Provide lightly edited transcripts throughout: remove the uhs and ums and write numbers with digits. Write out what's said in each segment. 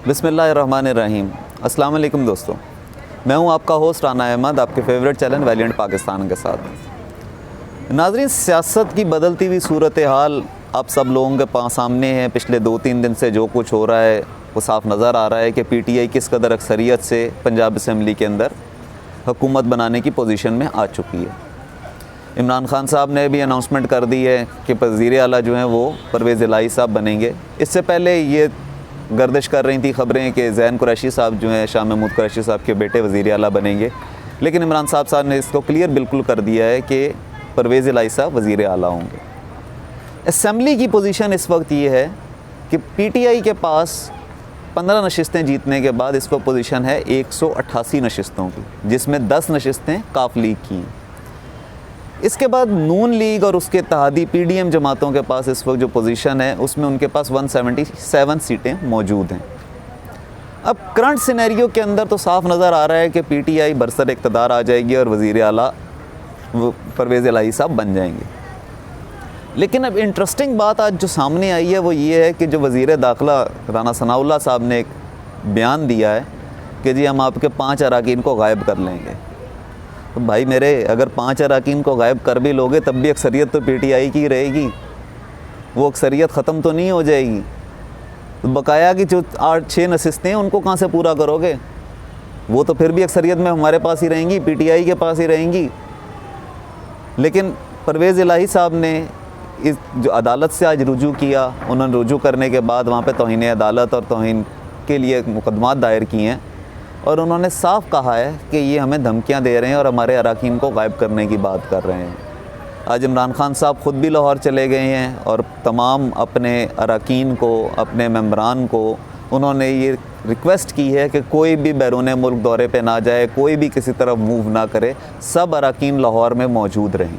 बिस्मिल्लाहिर्रहमानिर्रहीम। अस्सलाम वालेकुम दोस्तों, मैं हूं आपका होस्ट राना अहमद, आपके फेवरेट चैनल वैलिएंट पाकिस्तान के साथ। नाज़रीन, सियासत की बदलती हुई सूरत हाल आप सब लोगों के सामने है। पिछले 2-3 दिन से जो कुछ हो रहा है वो साफ नज़र आ रहा है कि PTI किस कदर अक्सरियत से पंजाब असम्बली के अंदर हुकूमत बनाने की पोजीशन में आ चुकी है। इमरान खान साहब ने भी अनाउंसमेंट कर दी है कि वज़ीर आला जो हैं वो परवेज़ इलाही साहब बनेंगे। इससे पहले ये गर्दिश कर रही थी ख़बरें कि ज़ैन कुरैशी साहब जो हैं, शाह महमूद कुरैशी साहब के बेटे वज़ीर आला बनेंगे, लेकिन इमरान साहब ने इसको क्लियर बिल्कुल कर दिया है कि परवेज़ इलाही साहब वज़ीर आला होंगे। असम्बली की पोजीशन इस वक्त ये है कि PTI के पास 15 नशिस्तें जीतने के बाद इस वक्त पोजीशन है 188 नशिस्तों की, जिसमें 10 नशिस्तें काफ लीग की हैं। इसके बाद नून लीग और उसके इत्तेहादी PDM जमातों के पास इस वक्त जो पोजीशन है उसमें उनके पास 177 सीटें मौजूद हैं। अब करंट सिनेरियो के अंदर तो साफ नज़र आ रहा है कि PTI बरसर इक़्तिदार आ जाएगी और वज़ीर आला परवेज़ इलाही साहब बन जाएंगे। लेकिन अब इंटरेस्टिंग बात आज जो सामने आई है वो ये है कि जो वज़ीर दाखिला राना सनाउल्लाह साहब ने एक बयान दिया है कि जी हम आपके 5 अराकीन को गायब कर लेंगे। तो भाई मेरे, अगर 5 अराकीन को गायब कर भी लोगे तब भी अक्सरियत तो PTI की रहेगी, वो अक्सरियत ख़त्म तो नहीं हो जाएगी। तो बकाया की जो 8-6 नशिस्तें हैं उनको कहाँ से पूरा करोगे? वो तो फिर भी अक्सरियत में हमारे पास ही रहेंगी, PTI के पास ही रहेंगी। लेकिन परवेज़ इलाही साहब ने इस जो अदालत से आज रुजू किया, उन्होंने रुजू करने के बाद वहाँ पे तौहीन अदालत और तौहीन के लिए मुकदमात दायर किए हैं और उन्होंने साफ कहा है कि ये हमें धमकियां दे रहे हैं और हमारे अराकीन को गायब करने की बात कर रहे हैं। आज इमरान खान साहब ख़ुद भी लाहौर चले गए हैं और तमाम अपने अराकीन को, अपने मेंबरान को उन्होंने ये रिक्वेस्ट की है कि कोई भी बैरून मुल्क दौरे पे ना जाए, कोई भी किसी तरफ मूव ना करे, सब अराकीन लाहौर में मौजूद रहें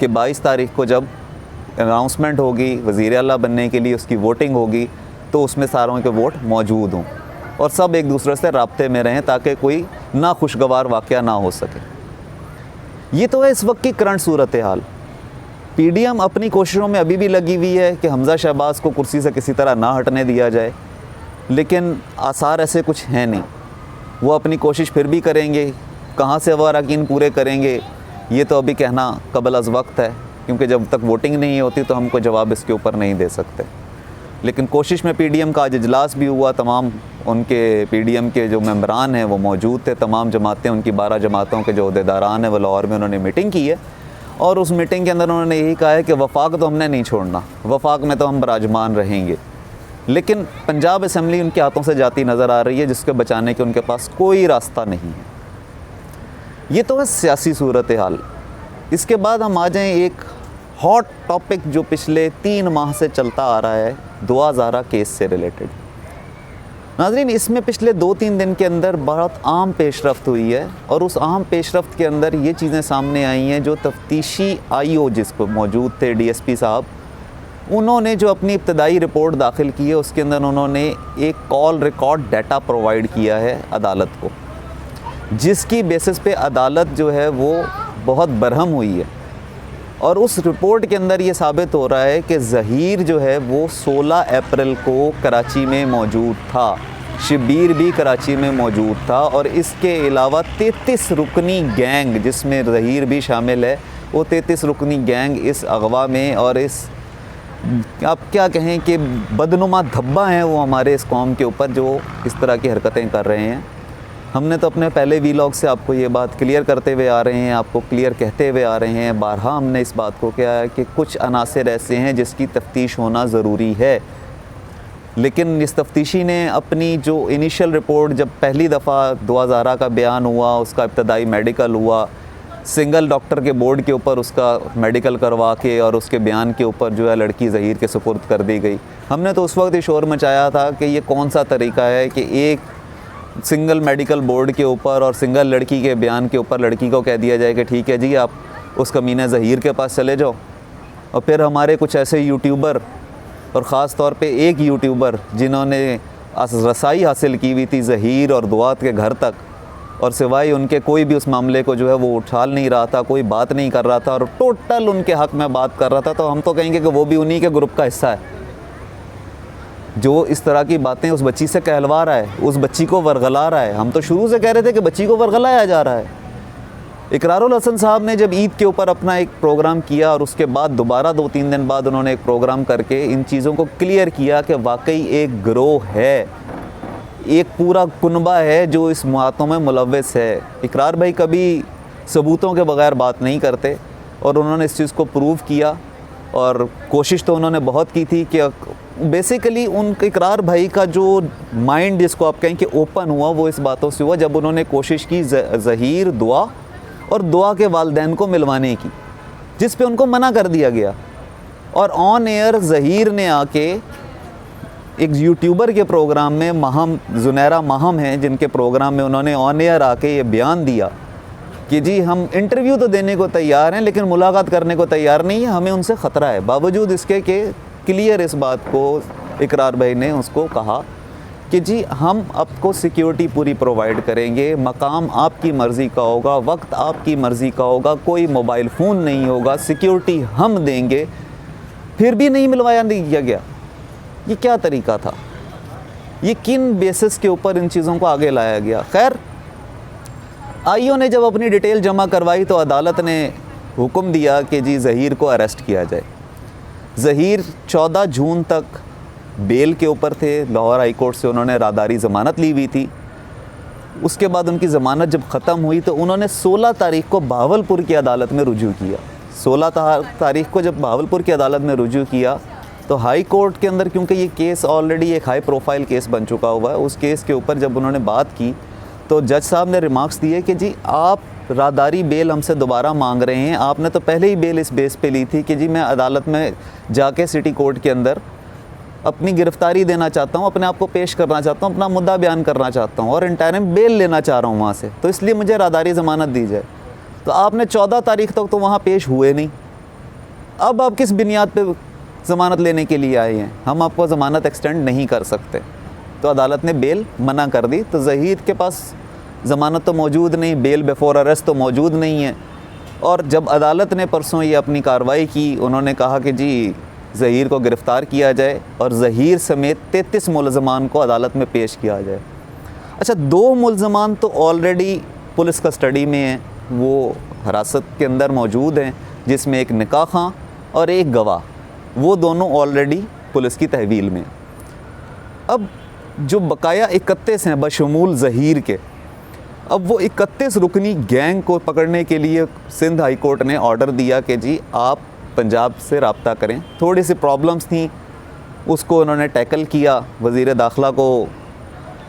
कि 22 तारीख़ को जब अनाउंसमेंट होगी वज़ीर आला बनने के लिए, उसकी वोटिंग होगी, तो उसमें सारों के वोट मौजूद हों और सब एक दूसरे से राब्ते में रहें ताकि कोई नाखुशगवार वाक़या ना हो सके। ये तो है इस वक्त की करंट सूरत हाल। PDM अपनी कोशिशों में अभी भी लगी हुई है कि हमज़ा शहबाज को कुर्सी से किसी तरह ना हटने दिया जाए, लेकिन आसार ऐसे कुछ हैं नहीं। वो अपनी कोशिश फिर भी करेंगे, कहाँ से वो अराकीन पूरे करेंगे ये तो अभी कहना कबल अज़ वक्त है, क्योंकि जब तक वोटिंग नहीं होती तो हमको जवाब इसके ऊपर नहीं दे सकते। लेकिन कोशिश में PDM का आज इजलास भी हुआ, तमाम उनके PDM के जो मेंबरान हैं वो मौजूद थे, तमाम जमातें, उनकी 12 जमातों के जो अहदेदारान हैं वो लाहौर में उन्होंने मीटिंग की है और उस मीटिंग के अंदर उन्होंने यही कहा है कि वफाक तो हमने नहीं छोड़ना, वफाक में तो हम बराजमान रहेंगे। लेकिन पंजाब असम्बली उनके हाथों से जाती नज़र आ रही है, जिसके बचाने के उनके पास कोई रास्ता नहीं है। ये तो है सियासी सूरत हाल। इसके बाद हम आ जाएँ एक हॉट टॉपिक जो पिछले 3 माह से चलता आ रहा है, दुआ ज़ारा केस से रिलेटेड। नाज़रीन, इसमें पिछले 2-3 दिन के अंदर बहुत आम पेशरफ्त हुई है और उस आम पेशरफ्त के अंदर ये चीज़ें सामने आई हैं जो तफ्तीशी IO जिसको मौजूद थे DSP साहब, उन्होंने जो अपनी इब्तदाई रिपोर्ट दाखिल की है उसके अंदर उन्होंने एक कॉल रिकॉर्ड डाटा प्रोवाइड किया है अदालत को, जिसकी बेसिस पे अदालत जो है वो बहुत बरहम हुई है। और उस रिपोर्ट के अंदर ये साबित हो रहा है कि ज़हीर जो है वो 16 अप्रैल को कराची में मौजूद था, शब्बीर भी कराची में मौजूद था और इसके अलावा 33 रुकनी गैंग जिसमें ज़हीर भी शामिल है, वो 33 रुकनी गैंग इस अगवा में और इस आप क्या कहें कि बदनुमा धब्बा हैं वो हमारे इस कौम के ऊपर जो इस तरह की हरकतें कर रहे हैं। हमने तो अपने पहले वीलॉग से आपको ये बात क्लियर करते हुए आ रहे हैं, आपको क्लियर कहते हुए आ रहे हैं, बारहा हमने इस बात को कहा है कि कुछ अनासर ऐसे हैं जिसकी तफ्तीश होना ज़रूरी है। लेकिन इस तफ्तीशी ने अपनी जो इनिशियल रिपोर्ट, जब पहली दफ़ा दुआ ज़ारा का बयान हुआ, उसका इब्तदाई मेडिकल हुआ, सिंगल डॉक्टर के बोर्ड के ऊपर उसका मेडिकल करवा के और उसके बयान के ऊपर जो है लड़की ज़हीर के सुपुर्द कर दी गई। हमने तो उस वक्त ही शोर मचाया था कि ये कौन सा तरीका है कि एक सिंगल मेडिकल बोर्ड के ऊपर और सिंगल लड़की के बयान के ऊपर लड़की को कह दिया जाए कि ठीक है जी आप उस कमीने ज़हीर के पास चले जाओ। और फिर हमारे कुछ ऐसे यूट्यूबर और ख़ास तौर पे एक यूट्यूबर जिन्होंने रसाई हासिल की हुई थी ज़हीर और दुआत के घर तक, और सिवाय उनके कोई भी उस मामले को जो है वो उछाल नहीं रहा था, कोई बात नहीं कर रहा था और टोटल उनके हक़ में बात कर रहा था, तो हम तो कहेंगे कि वो भी उन्हीं के ग्रुप का हिस्सा है। जो इस तरह की बातें उस बच्ची से कहलवा रहा है, उस बच्ची को वरगला रहा है। हम तो शुरू से कह रहे थे कि बच्ची को वरगलाया जा रहा है। इकरारुल हसन साहब ने जब ईद के ऊपर अपना एक प्रोग्राम किया और उसके बाद दोबारा 2-3 दिन बाद उन्होंने एक प्रोग्राम करके इन चीज़ों को क्लियर किया कि वाकई एक गिरोह है, एक पूरा कुनबा है जो इस बातों में मुलव्वस है। इकरार भाई कभी सबूतों के बगैर बात नहीं करते और उन्होंने इस चीज़ को प्रूव किया और कोशिश तो उन्होंने बहुत की थी कि बेसिकली उन इकरार भाई का जो माइंड जिसको आप कहें कि ओपन हुआ वो इस बातों से हुआ जब उन्होंने कोशिश की ज़हीर, दुआ और दुआ के वालिदैन को मिलवाने की, जिस पे उनको मना कर दिया गया। और ऑन एयर ज़हीर ने आके एक यूट्यूबर के प्रोग्राम में, महम जुनैरा महम हैं जिनके प्रोग्राम में उन्होंने ऑन एयर आके ये बयान दिया कि जी हम इंटरव्यू तो देने को तैयार हैं लेकिन मुलाकात करने को तैयार नहीं है, हमें उनसे ख़तरा है। बावजूद इसके कि क्लियर इस बात को इकरार भाई ने उसको कहा कि जी हम आपको सिक्योरिटी पूरी प्रोवाइड करेंगे, मकाम आपकी मर्ज़ी का होगा, वक्त आपकी मर्ज़ी का होगा, कोई मोबाइल फ़ोन नहीं होगा, सिक्योरिटी हम देंगे। फिर भी नहीं मिलवाया दिया गया। ये क्या तरीका था? ये किन बेसिस के ऊपर इन चीज़ों को आगे लाया गया? खैर, आईओ ने जब अपनी डिटेल जमा करवाई तो अदालत ने हुक्म दिया कि जी ज़हीर को अरेस्ट किया जाए। ज़हीर 14 जून तक बेल के ऊपर थे, लाहौर हाई कोर्ट से उन्होंने राहदारी ज़मानत ली हुई थी। उसके बाद उनकी ज़मानत जब ख़त्म हुई तो उन्होंने 16 तारीख को बहावलपुर की अदालत में रुजू किया। 16 तारीख को जब बहावलपुर की अदालत में रुजू किया तो हाई कोर्ट के अंदर, क्योंकि ये केस ऑलरेडी एक हाई प्रोफाइल केस बन चुका हुआ है, उस केस के ऊपर जब उन्होंने बात की तो जज साहब ने रिमार्क्स दिए कि जी आप राहदारी बेल हमसे दोबारा मांग रहे हैं, आपने तो पहले ही बेल इस बेस पे ली थी कि जी मैं अदालत में जाके सिटी कोर्ट के अंदर अपनी गिरफ़्तारी देना चाहता हूँ, अपने आप को पेश करना चाहता हूँ, अपना मुद्दा बयान करना चाहता हूँ और इंटरिम बेल लेना चाह रहा हूँ वहाँ से, तो इसलिए मुझे राहदारी ज़मानत दी जाए। तो आपने 14 तारीख तक तो वहाँ पेश हुए नहीं, अब आप किस बुनियाद पे ज़मानत लेने के लिए आए हैं? हम आपको ज़मानत एक्सटेंड नहीं कर सकते। तो अदालत ने बेल मना कर दी। तो ज़हीर के पास ज़मानत तो मौजूद नहीं, बेल बिफोर अरेस्ट तो मौजूद नहीं है। और जब अदालत ने परसों ये अपनी कार्रवाई की, उन्होंने कहा कि जी ज़हीर को गिरफ़्तार किया जाए और ज़हीर समेत 33 मुलज़मान को अदालत में पेश किया जाए। अच्छा, 2 मुलज़मान तो ऑलरेडी पुलिस कस्टडी में हैं, वो हिरासत के अंदर मौजूद हैं, जिसमें एक निकाह खां और एक गवाह, वो दोनों ऑलरेडी पुलिस की तहवील में। अब जो बकाया 31 हैं बशमूल ज़हीर के, अब वो 31 रुकनी गैंग को पकड़ने के लिए सिंध हाई कोर्ट ने ऑर्डर दिया कि जी आप पंजाब से रब्ता करें। थोड़ी सी प्रॉब्लम्स थी, उसको उन्होंने टैकल किया। वज़ीर दाखिला को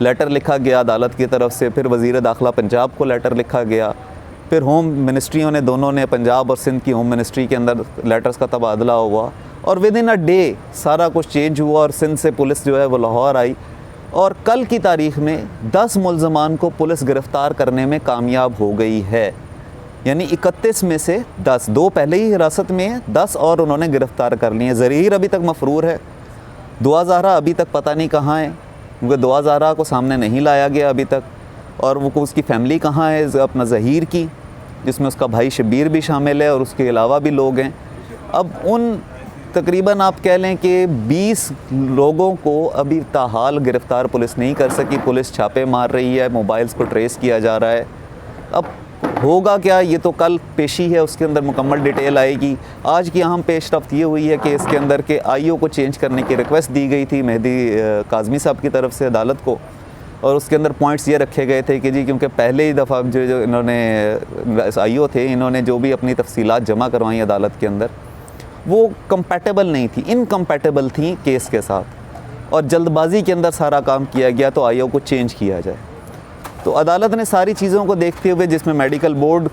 लेटर लिखा गया अदालत की तरफ से, फिर वज़ीर दाखिला पंजाब को लेटर लिखा गया, फिर होम मिनिस्ट्रियों ने, दोनों ने, पंजाब और सिंध की होम मिनिस्ट्री के अंदर लेटर्स का तबादला हुआ और विद इन अ डे सारा कुछ चेंज हुआ और सिंध से पुलिस जो है वो लाहौर आई और कल की तारीख़ में 10 मुलज़मान को पुलिस गिरफ़्तार करने में कामयाब हो गई है। यानी 31 में से 10, 2 पहले ही हिरासत में हैं, 10 और उन्होंने गिरफ़्तार कर लिए हैं। ज़हीर अभी तक मफरूर है, दुआ ज़हरा अभी तक पता नहीं कहाँ है, क्योंकि दुआ ज़हरा को सामने नहीं लाया गया अभी तक। और वो उसकी फ़ैमिली कहाँ है अपना ज़हीर की, जिसमें उसका भाई शब्बीर भी शामिल है और उसके अलावा भी लोग हैं। अब उन तकरीबन आप कह लें कि 20 लोगों को अभी ताहाल गिरफ़्तार पुलिस नहीं कर सकी। पुलिस छापे मार रही है, मोबाइल्स को ट्रेस किया जा रहा है। अब होगा क्या, ये तो कल पेशी है, उसके अंदर मुकम्मल डिटेल आएगी। आज की अहम पेशरफ्त ये हुई है कि इसके अंदर के आईओ को चेंज करने की रिक्वेस्ट दी गई थी मेहदी काज़मी साहब की तरफ से अदालत को, और उसके अंदर पॉइंट्स ये रखे गए थे कि जी क्योंकि पहले ही दफ़ा जो इन्होंने आईओ थे, इन्होंने जो भी अपनी तफसीलात जमा करवाई अदालत के अंदर, वो कंपैटिबल नहीं थी, इनकम्पैटिबल थी केस के साथ, और जल्दबाजी के अंदर सारा काम किया गया तो आईओ को चेंज किया जाए। तो अदालत ने सारी चीज़ों को देखते हुए, जिसमें मेडिकल बोर्ड,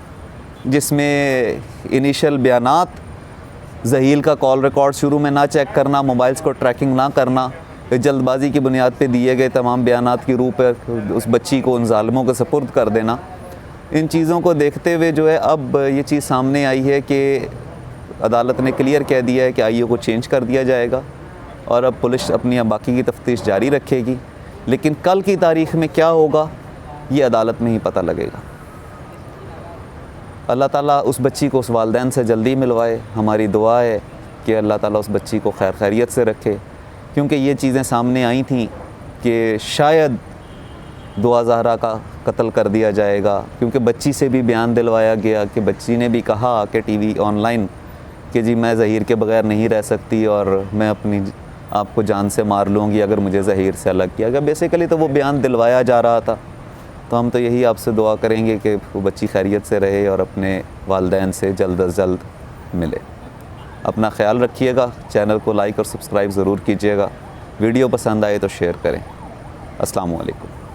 जिसमें इनिशियल बयानात, ज़हीर का कॉल रिकॉर्ड शुरू में ना चेक करना, मोबाइल्स को ट्रैकिंग ना करना, जल्दबाजी की बुनियाद पे दिए गए तमाम बयानात की रूप पर उस बच्ची को उन ज़ालिमों को सपुर्द कर देना, इन चीज़ों को देखते हुए जो है अब ये चीज़ सामने आई है कि अदालत ने क्लियर कह दिया है कि आईओ को चेंज कर दिया जाएगा और अब पुलिस अपनी बाकी की तफ्तीश जारी रखेगी। लेकिन कल की तारीख़ में क्या होगा ये अदालत में ही पता लगेगा। अल्लाह ताला उस बच्ची को उस वालिदैन से जल्दी मिलवाए। हमारी दुआ है कि अल्लाह ताला उस बच्ची को खैर खैरियत से रखे, क्योंकि ये चीज़ें सामने आई थी कि शायद दुआ ज़हरा का कत्ल कर दिया जाएगा, क्योंकि बच्ची से भी बयान दिलवाया गया कि बच्ची ने भी कहा कि टीवी ऑनलाइन कि जी मैं ज़हीर के बग़ैर नहीं रह सकती और मैं अपनी आपको जान से मार लूँगी अगर मुझे ज़हीर से अलग किया गया। बेसिकली तो वो बयान दिलवाया जा रहा था। तो हम तो यही आपसे दुआ करेंगे कि वो बच्ची खैरियत से रहे और अपने वालिदैन से जल्द अज़ जल्द मिले। अपना ख्याल रखिएगा, चैनल को लाइक और सब्सक्राइब ज़रूर कीजिएगा, वीडियो पसंद आए तो शेयर करें। अस्सलामु अलैकुम।